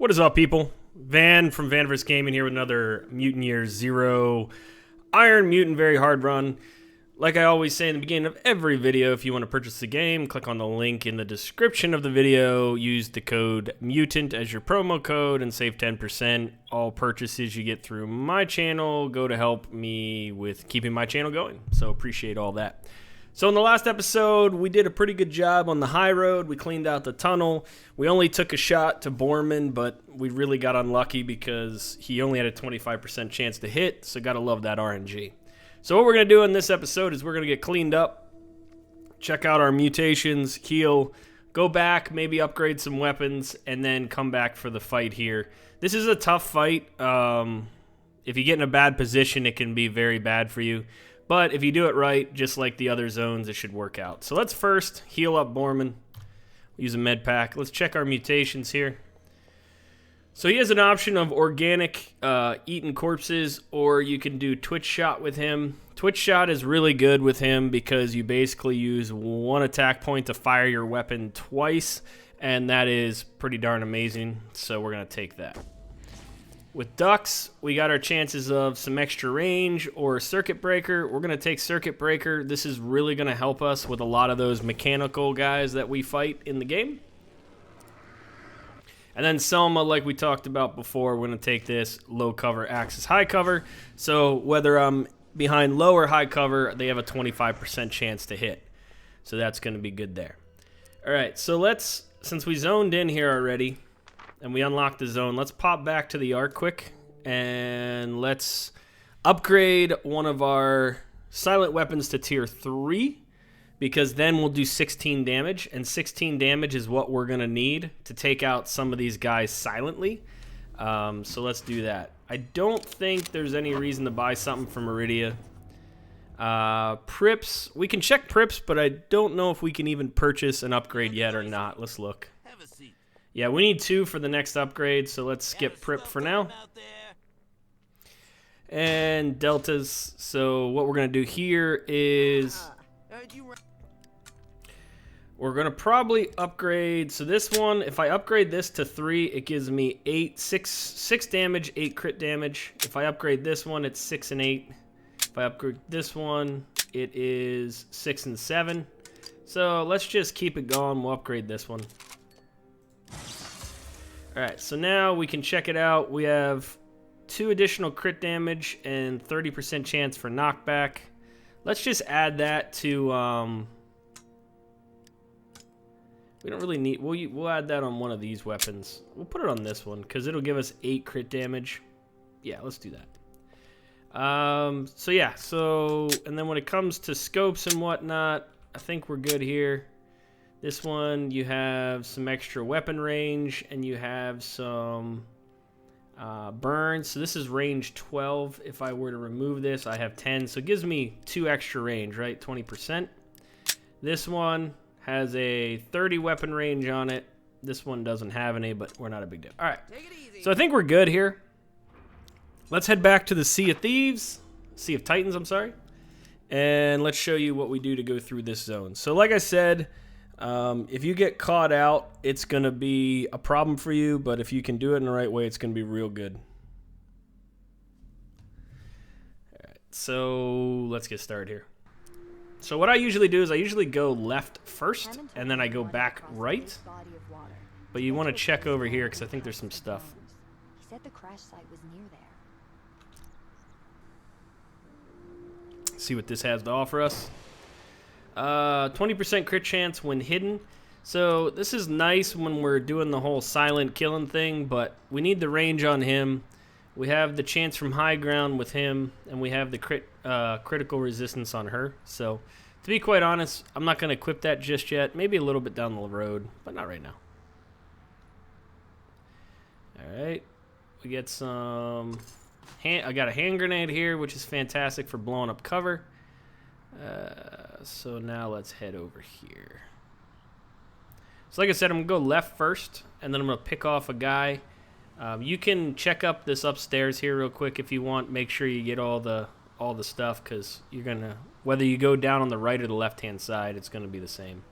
What is up, people? Van from Vanverse Gaming here with another Mutant Year Zero Iron Mutant Very Hard Run. Like I always say in the beginning of every video, if you want to purchase the game, click on the link in the description of the video. Use the code MUTANT as your promo code and save 10%. All purchases you get through my channel go to help me with keeping my channel going. So appreciate all that. So in the last episode, we did a pretty good job on the high road. We cleaned out the tunnel. We only took a shot to Borman, but we really got unlucky because he only had a 25% chance to hit, so gotta love that RNG. So what we're going to do in this episode is we're going to get cleaned up, check out our mutations, heal, go back, maybe upgrade some weapons, and then come back for the fight here. This is a tough fight. If you get in a bad position, it can be very bad for you. But if you do it right, just like the other zones, it should work out. So let's first heal up Borman. Use a med pack. Let's check our mutations here. So he has an option of organic eaten corpses, or you can do Twitch Shot with him. Twitch Shot is really good with him because you basically use one attack point to fire your weapon twice, and that is pretty darn amazing. So we're going to take that. With Ducks, we got our chances of some extra range or Circuit Breaker. We're going to take Circuit Breaker. This is really going to help us with a lot of those mechanical guys that we fight in the game. And then Selma, like we talked about before, we're going to take this low cover, Axis high cover. So whether I'm behind low or high cover, they have a 25% chance to hit. So that's going to be good there. All right, so let's, since we zoned in here already, and we unlocked the zone, let's pop back to the Arc quick, and let's upgrade one of our silent weapons to tier 3, because then we'll do 16 damage, and 16 damage is what we're going to need to take out some of these guys silently. So let's do that. I don't think there's any reason to buy something from Iridia. Prips, we can check Prips, but I don't know if we can even purchase an upgrade yet or not. Let's look. Yeah, we need 2 for the next upgrade, so let's skip Prip for now. And Deltas, so what we're going to do here is we're going to probably upgrade, so this one, if I upgrade this to 3, it gives me 6 damage, 8 crit damage. If I upgrade this one, it's 6 and 8. If I upgrade this one, it is 6 and 7. So let's just keep it going, we'll upgrade this one. Alright, so now we can check it out. We have 2 additional crit damage and 30% chance for knockback. Let's just add that to, we don't really need, we'll add that on one of these weapons. We'll put it on this one, because it'll give us 8 crit damage. Yeah, let's do that. So yeah, and then when it comes to scopes and whatnot, I think we're good here. This one, you have some extra weapon range, and you have some burn. So this is range 12. If I were to remove this, I have 10. So it gives me 2 extra range, right? 20%. This one has a 30 weapon range on it. This one doesn't have any, but we're not a big deal. All right. So I think we're good here. Let's head back to the Sea of Thieves. Sea of Titans, I'm sorry. And let's show you what we do to go through this zone. So like I said, if you get caught out, it's going to be a problem for you, but if you can do it in the right way, it's going to be real good. All right, so let's get started here. So what I usually do is I usually go left first, and then I go back right. But you want to check over here, because I think there's some stuff. He said the crash site was near there. See what this has to offer us. 20% crit chance when hidden. So this is nice when we're doing the whole silent killing thing, but we need the range on him. We have the chance from high ground with him, and we have the critical resistance on her. So to be quite honest, I'm not going to equip that just yet. Maybe a little bit down the road, but not right now. Alright, we get some I got a hand grenade here, which is fantastic for blowing up cover. So now let's head over here. So like I said, I'm going to go left first, and then I'm going to pick off a guy. You can check up this upstairs here real quick if you want. Make sure you get all the stuff, because you're going to, whether you go down on the right or the left-hand side, it's going to be the same.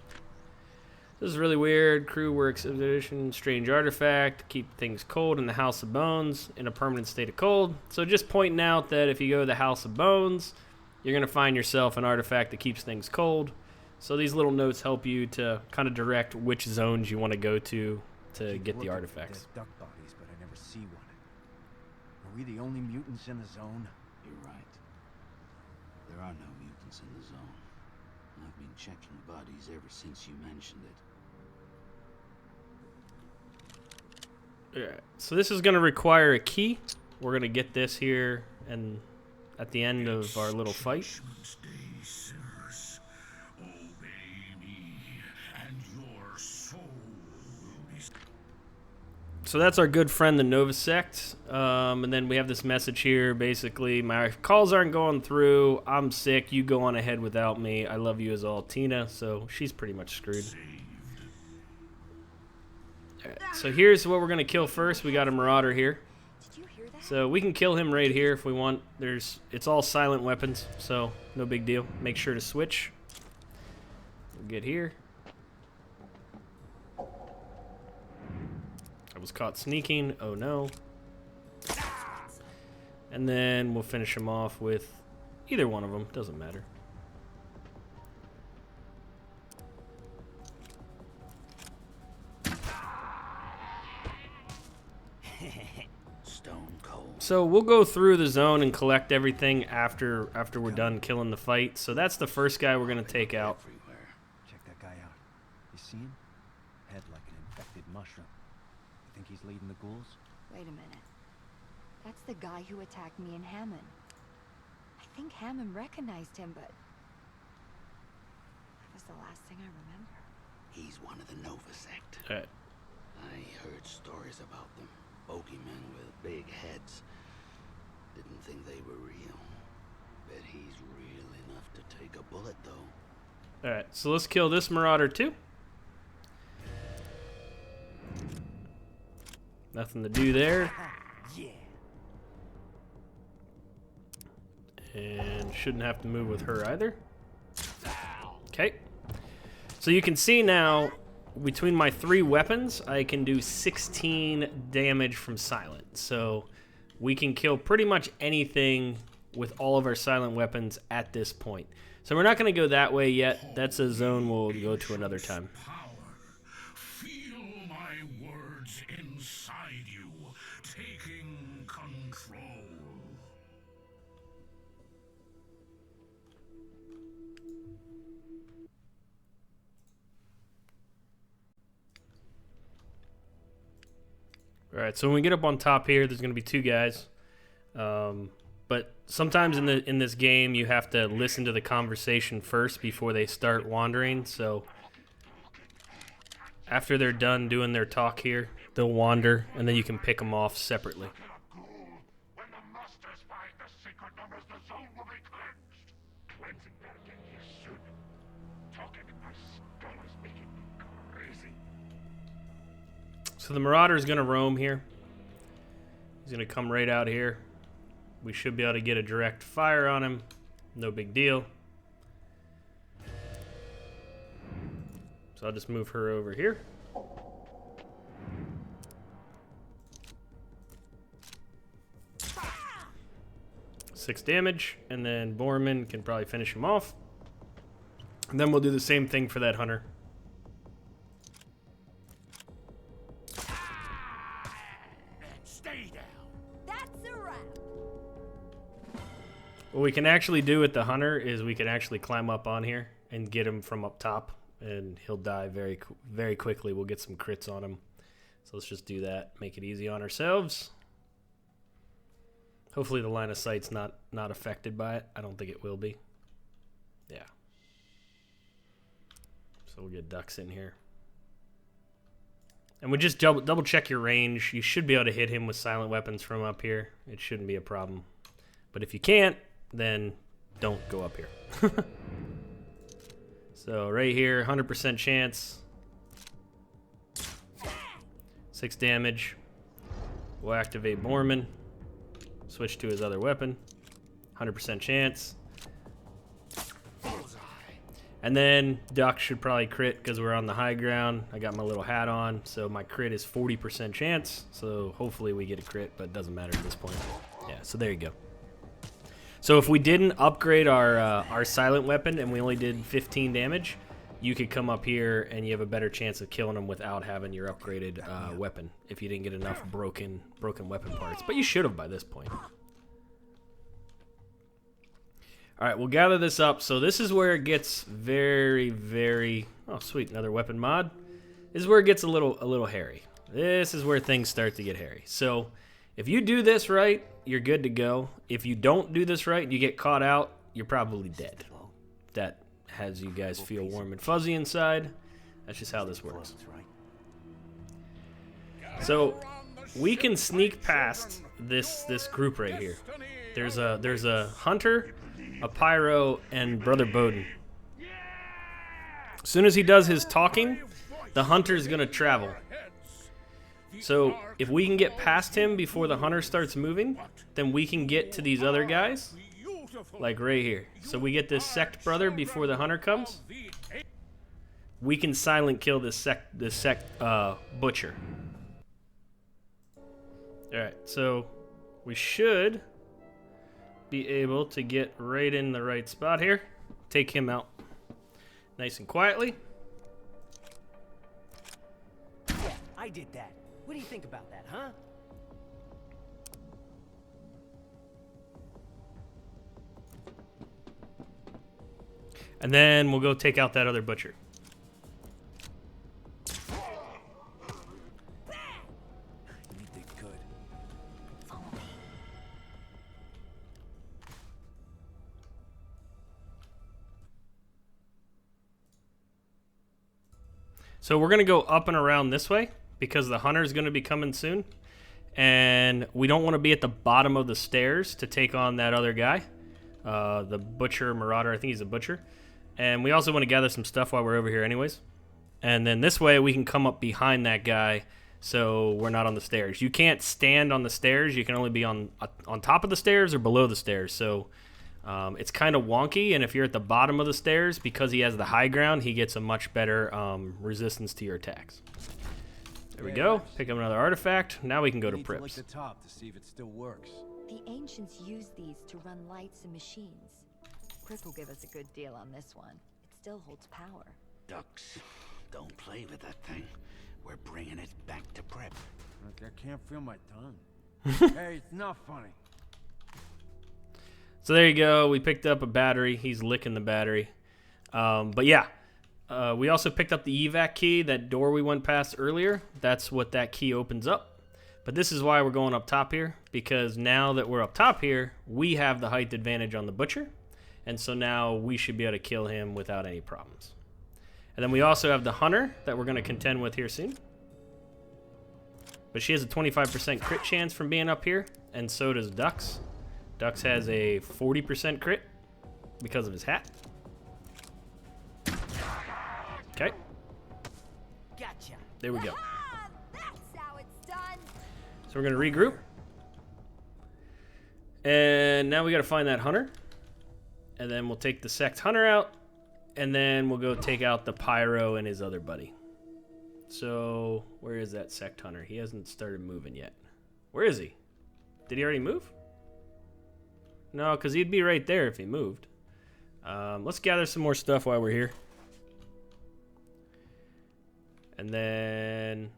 This is really weird. Crew works edition, strange artifact. Keep things cold in the House of Bones in a permanent state of cold. So just pointing out that if you go to the House of Bones, you're going to find yourself an artifact that keeps things cold. So these little notes help you to kind of direct which zones you want to go to get the artifacts. Duck bodies, but I never see one. Are we the only mutants in the zone? You're right. There are no mutants in the zone. I've been checking bodies ever since you mentioned it. Alright, so this is going to require a key. We're going to get this here and at the end of our little fight. So that's our good friend, the Nova Sect. And then we have this message here, basically, my calls aren't going through. I'm sick. You go on ahead without me. I love you as all Tina. So she's pretty much screwed. All right, so here's what we're going to kill first. We got a Marauder here. Did you hear that? So we can kill him right here if we want. It's all silent weapons, so no big deal. Make sure to switch. We'll get here. I was caught sneaking. Oh no. And then we'll finish him off with either one of them. Doesn't matter. Stone cold. So we'll go through the zone and collect everything after we're done killing the fight. So that's the first guy we're gonna take out. Everywhere. Check that guy out. You see him? Head like an infected mushroom. You think he's leading the ghouls? Wait a minute. That's the guy who attacked me in Hammond. I think Hammond recognized him, but that was the last thing I remember. He's one of the Nova Sect. All right. I heard stories about them. Bogeymen with big heads. Didn't think they were real. Bet he's real enough to take a bullet, though. All right. So let's kill this Marauder too. Nothing to do there. Yeah. And shouldn't have to move with her either. Okay. So you can see now, between my 3 weapons, I can do 16 damage from silent. So we can kill pretty much anything with all of our silent weapons at this point. So we're not going to go that way yet. That's a zone we'll go to another time. Feel my words inside you, taking control. All right, so when we get up on top here, there's going to be 2 guys. But sometimes in this game, you have to listen to the conversation first before they start wandering. So after they're done doing their talk here, they'll wander, and then you can pick them off separately. When the masters find the secret numbers, the zone will be cleansed. Cleansing that again here soon. Talking in my skull is making me crazy. So the Marauder is going to roam here. He's going to come right out here. We should be able to get a direct fire on him. No big deal. So I'll just move her over here. Six damage, and then Borman can probably finish him off. And then we'll do the same thing for that hunter. Stay down. That's a wrap. What we can actually do with the hunter is we can actually climb up on here and get him from up top, and he'll die very quickly. We'll get some crits on him. So let's just do that. Make it easy on ourselves. Hopefully the line of sight's not affected by it. I don't think it will be. Yeah. So we'll get ducks in here. And we just double check your range. You should be able to hit him with silent weapons from up here. It shouldn't be a problem. But if you can't, then don't go up here. So right here, 100% chance. 6 damage. We'll activate Borman. Switch to his other weapon. 100% chance. And then Duck should probably crit because we're on the high ground. I got my little hat on, so my crit is 40% chance. So hopefully we get a crit, but it doesn't matter at this point. Yeah, so there you go. So if we didn't upgrade our silent weapon and we only did 15 damage, you could come up here and you have a better chance of killing them without having your upgraded weapon if you didn't get enough broken weapon parts. But you should have by this point. All right, we'll gather this up. So this is where it gets very, very... Oh, sweet, another weapon mod. This is where it gets a little hairy. This is where things start to get hairy. So if you do this right, you're good to go. If you don't do this right and you get caught out, you're probably dead. That has you guys feel warm and fuzzy inside. That's just how this works. So we can sneak past this group right here. There's a hunter, a pyro, and Brother Bowden. As soon as he does his talking, the hunter's gonna travel. So if we can get past him before the hunter starts moving, then we can get to these other guys, like right here. So we get this sect brother before the hunter comes. We can silent kill this sect butcher. All right, so we should be able to get right in the right spot here. Take him out nice and quietly. Yeah, I did that. What do you think about that, huh? And then we'll go take out that other butcher. You did good. So we're gonna go up and around this way because the hunter's gonna be coming soon. And we don't want to be at the bottom of the stairs to take on that other guy. The butcher, marauder, I think he's a butcher. And we also want to gather some stuff while we're over here anyways. And then this way we can come up behind that guy so we're not on the stairs. You can't stand on the stairs. You can only be on top of the stairs or below the stairs. So it's kind of wonky. And if you're at the bottom of the stairs, because he has the high ground, he gets a much better resistance to your attacks. There we go. Pick up another artifact. Now we can go to Look Prips. at the top to see if it still works. The ancients used these to run lights and machines. Prip will give us a good deal on this one. It still holds power. Ducks, don't play with that thing. We're bringing it back to Prep. Look, I can't feel my tongue. Hey, it's not funny. So there you go. We picked up a battery. He's licking the battery. But yeah, we also picked up the evac key. That door we went past earlier, that's what that key opens up. But this is why we're going up top here, because now that we're up top here, we have the height advantage on the butcher. And so now we should be able to kill him without any problems. And then we also have the hunter that we're going to contend with here soon. But she has a 25% crit chance from being up here, and so does Ducks. Ducks has a 40% crit because of his hat. Okay. Gotcha. There we go. That's how it's done. So we're going to regroup. And now we got to find that hunter. And then we'll take the sect hunter out. And then we'll go take out the pyro and his other buddy. So where is that sect hunter? He hasn't started moving yet. Where is he? Did he already move? No, because he'd be right there if he moved. Let's gather some more stuff while we're here. And then...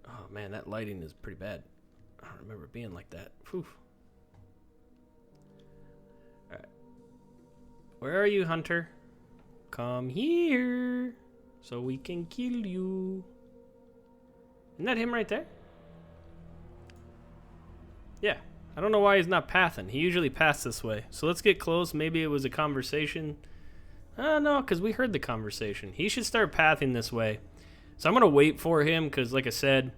Oh man, that lighting is pretty bad. I don't remember it being like that. Whew. Alright. Where are you, Hunter? Come here so we can kill you. Isn't that him right there? Yeah. I don't know why he's not pathing. He usually paths this way. So let's get close. Maybe it was a conversation. No, because we heard the conversation. He should start pathing this way. So I'm going to wait for him because, like I said,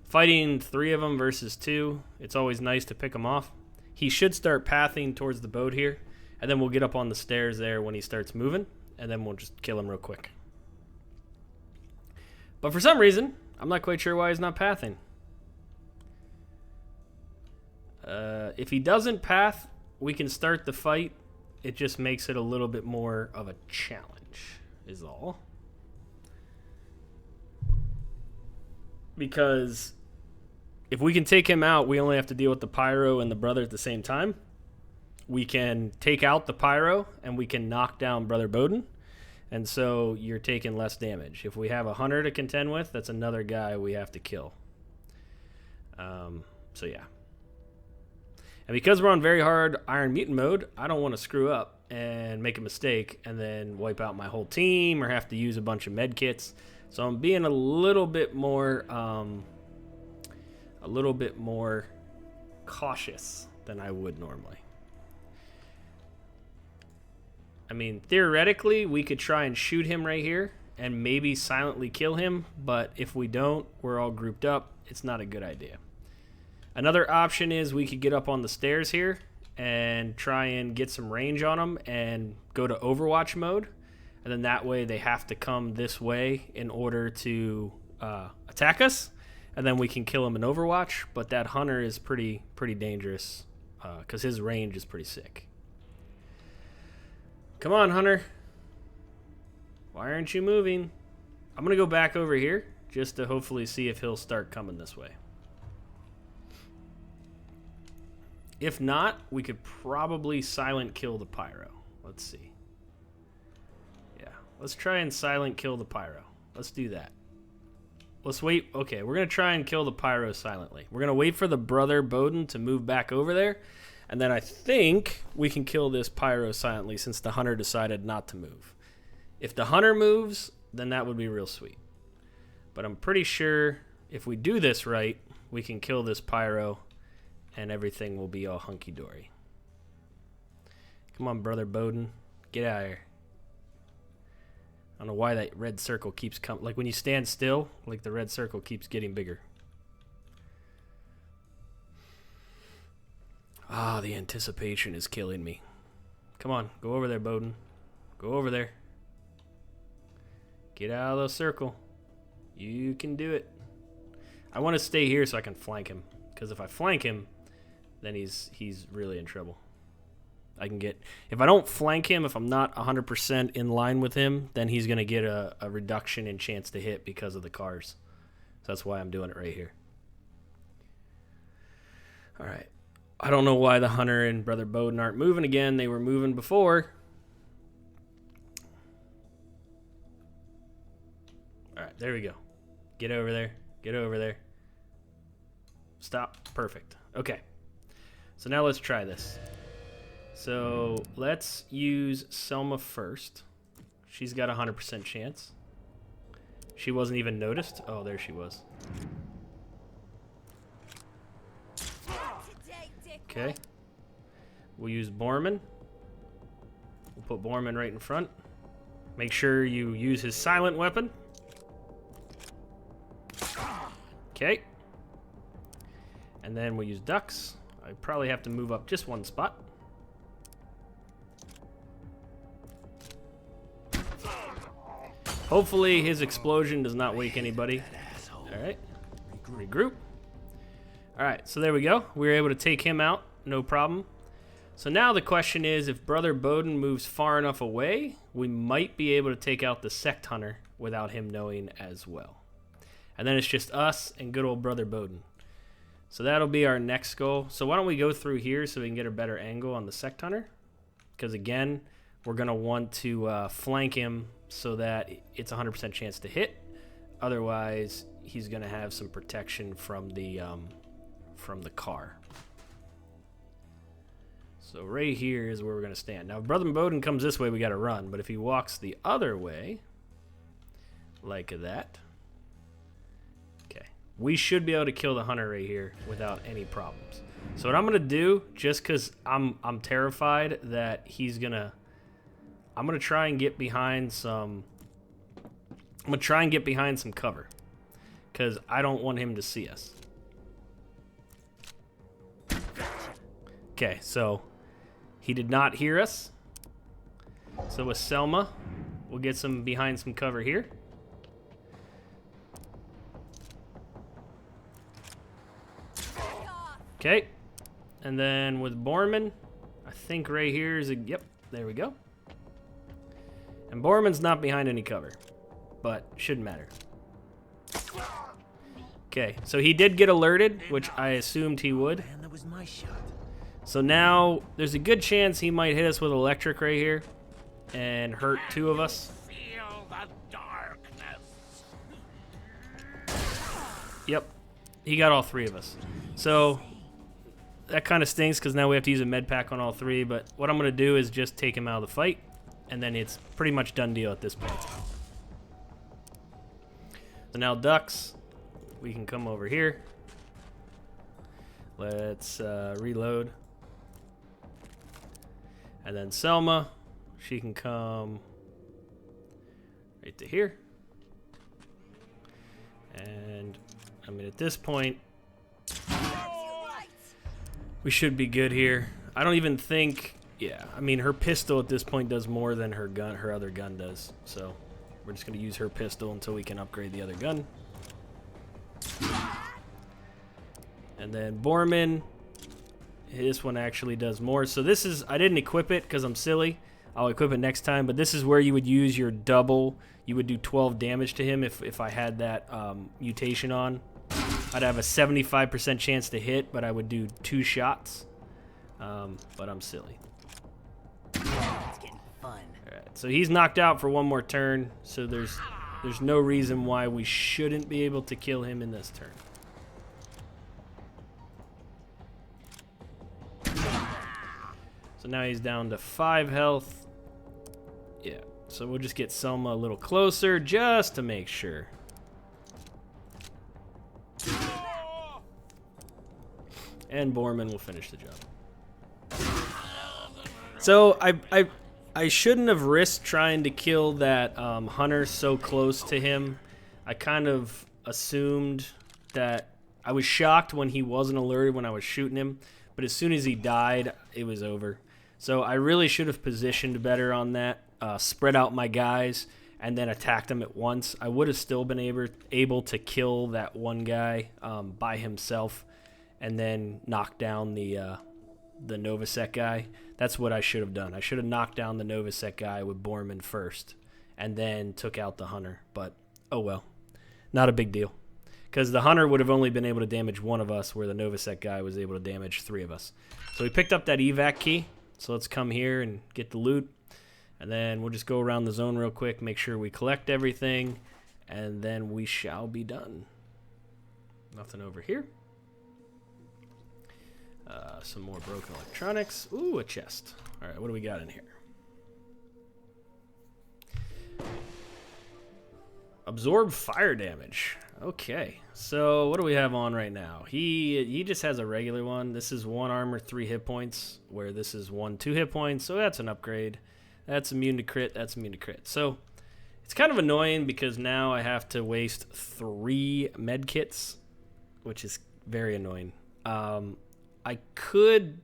fighting 3 of them versus 2, it's always nice to pick them off. He should start pathing towards the boat here, and then we'll get up on the stairs there when he starts moving, and then we'll just kill him real quick. But for some reason, I'm not quite sure why he's not pathing. If he doesn't path, we can start the fight It just makes it a little bit more of a challenge, is all. Because if we can take him out, we only have to deal with the pyro and the brother at the same time. We can take out the pyro and we can knock down Brother Bowden. And so you're taking less damage. If we have a hunter to contend with, that's another guy we have to kill. So yeah. And because we're on very hard Iron Mutant mode, I don't want to screw up and make a mistake and then wipe out my whole team or have to use a bunch of med kits. So I'm being a little bit more cautious than I would normally. I mean, theoretically, we could try and shoot him right here and maybe silently kill him, but if we don't, we're all grouped up. It's not a good idea. Another option is we could get up on the stairs here and try and get some range on them and go to Overwatch mode. And then that way they have to come this way in order to attack us. And then we can kill them in Overwatch. But that hunter is pretty dangerous because his range is pretty sick. Come on, hunter. Why aren't you moving? I'm going to go back over here just to hopefully see if he'll start coming this way. If not, we could probably silent kill the pyro. Let's see. Yeah, let's try and silent kill the pyro. Let's do that. Let's wait. Okay, we're going to try and kill the pyro silently. We're going to wait for the Brother Bowden to move back over there. And then I think we can kill this pyro silently since the hunter decided not to move. If the hunter moves, then that would be real sweet. But I'm pretty sure if we do this right, we can kill this pyro and everything will be all hunky-dory. Come on, Brother Bowden. Get out of here. I don't know why that red circle keeps coming. Like when you stand still, like the red circle keeps getting bigger. Ah, the anticipation is killing me. Come on, go over there, Bowden. Go over there. Get out of the circle. You can do it. I want to stay here so I can flank him. Because if I flank him, then he's really in trouble. I can get... If I don't flank him, if I'm not 100% in line with him, then he's going to get a reduction in chance to hit because of the cars. So that's why I'm doing it right here. All right. I don't know why the hunter and Brother Bowden aren't moving again. They were moving before. All right, there we go. Get over there. Get over there. Stop. Perfect. Okay. So now let's try this. So let's use Selma first. She's got a 100% chance. She wasn't even noticed. Oh, there she was. Okay. We'll use Borman. We'll put Borman right in front. Make sure you use his silent weapon. Okay. And then we'll use ducks. I probably have to move up just one spot. Hopefully his explosion does not wake anybody. Alright. Regroup. Alright, so there we go. We were able to take him out. No problem. So now the question is, if Brother Bowden moves far enough away, we might be able to take out the Sect Hunter without him knowing as well. And then it's just us and good old Brother Bowden. So that'll be our next goal. So why don't we go through here so we can get a better angle on the Sect Hunter? Because again, we're going to want to flank him so that it's a 100% chance to hit. Otherwise, he's going to have some protection from the car. So right here is where we're going to stand. Now, if Brother Bowden comes this way, we got to run. But if he walks the other way, like that, okay, we should be able to kill the hunter right here without any problems. So what I'm going to do, just because I'm terrified that he's going to... I'm going to try and get behind some... I'm going to try and get behind some cover. Because I don't want him to see us. Okay, so... he did not hear us. So with Selma, we'll get some behind some cover here. Okay. And then with Borman, I think right here is a... Yep. There we go. And Borman's not behind any cover, but shouldn't matter. Okay, so he did get alerted, which I assumed he would. Man, that was my shot. So now there's a good chance he might hit us with electric right here and hurt two of us. Feel the darkness. Yep, he got all three of us. So that kind of stinks because now we have to use a med pack on all three, but what I'm going to do is just take him out of the fight, and then it's pretty much done deal at this point. So now Ducks, we can come over here. Let's reload. And then Selma, she can come right to here. And I mean, at this point, we should be good here. I don't even think, yeah, I mean, her pistol at this point does more than her gun, her other gun does. So we're just going to use her pistol until we can upgrade the other gun. And then Borman, this one actually does more. So this is, I didn't equip it because I'm silly. I'll equip it next time, but this is where you would use your double. You would do 12 damage to him if I had that mutation on. I'd have a 75% chance to hit, but I would do 2 shots. But I'm silly. It's getting fun. Alright, so he's knocked out for one more turn, so there's no reason why we shouldn't be able to kill him in this turn. So now he's down to 5 health. Yeah, so we'll just get Selma a little closer just to make sure. And Borman will finish the job. So I shouldn't have risked trying to kill that hunter so close to him. I kind of assumed that I was shocked when he wasn't alerted when I was shooting him, but as soon as he died, it was over. So I really should have positioned better on that, spread out my guys, and then attacked them at once. I would have still been able to kill that one guy by himself, and then knock down the Novosek guy. That's what I should have done. I should have knocked down the Novosek guy with Borman first, and then took out the hunter. But oh well, not a big deal, because the hunter would have only been able to damage one of us, where the Novosek guy was able to damage 3 of us. So we picked up that evac key. So let's come here and get the loot, and then we'll just go around the zone real quick, make sure we collect everything, and then we shall be done. Nothing over here. Some more broken electronics. Ooh, a chest. All right, what do we got in here? Absorb fire damage. Okay, so what do we have on right now? He just has a regular one. This is 1 armor, 3 hit points, where this is 1, 2 hit points, so that's an upgrade. That's immune to crit, that's immune to crit. So it's kind of annoying because now I have to waste 3 med kits, which is very annoying. I could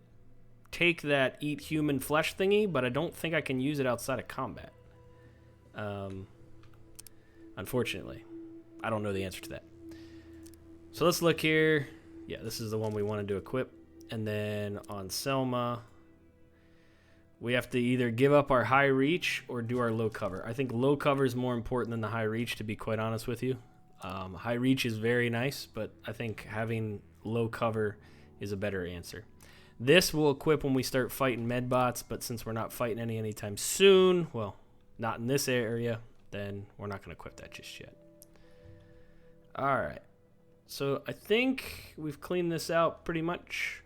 take that eat human flesh thingy, but I don't think I can use it outside of combat. Unfortunately. I don't know the answer to that. So let's look here. Yeah, this is the one we wanted to equip. And then on Selma, we have to either give up our high reach or do our low cover. I think low cover is more important than the high reach, to be quite honest with you. High reach is very nice, but I think having low cover is a better answer. This will equip when we start fighting medbots, but since we're not fighting any anytime soon, well, not in this area, then we're not going to equip that just yet. Alright, so I think we've cleaned this out pretty much.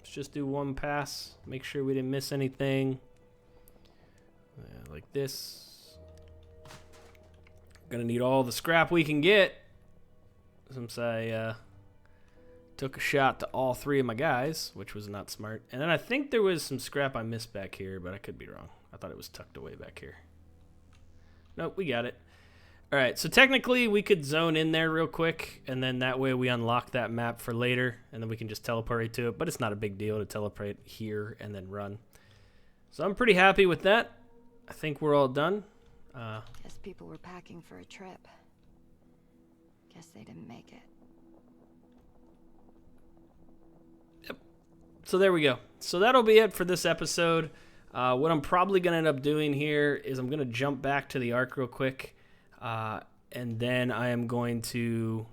Let's just do one pass, make sure we didn't miss anything. Like this. Gonna need all the scrap we can get, since I took a shot to all 3 of my guys, which was not smart. And then I think there was some scrap I missed back here, but I could be wrong. I thought it was tucked away back here. Nope, we got it. All right, so technically we could zone in there real quick, and then that way we unlock that map for later, and then we can just teleport right to it. But it's not a big deal to teleport here and then run. So I'm pretty happy with that. I think we're all done. Guess people were packing for a trip. Guess they didn't make it. So there we go. So that'll be it for this episode. What I'm probably going to end up doing here is I'm going to jump back to the Ark real quick, and then I am going to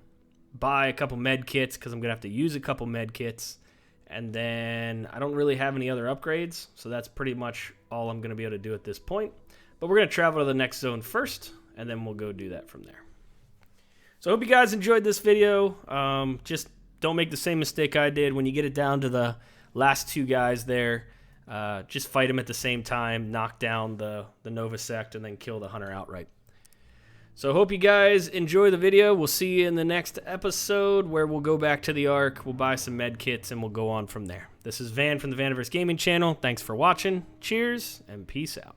buy a couple med kits because I'm going to have to use a couple med kits, and then I don't really have any other upgrades, so that's pretty much all I'm going to be able to do at this point. But we're going to travel to the next zone first, and then we'll go do that from there. So I hope you guys enjoyed this video. Just don't make the same mistake I did. When you get it down to the last two guys there, just fight them at the same time, knock down the Novasect, and then kill the hunter outright. So I hope you guys enjoy the video. We'll see you in the next episode where we'll go back to the Ark, we'll buy some med kits, and we'll go on from there. This is Van from the Vaniverse Gaming channel. Thanks for watching. Cheers, and peace out.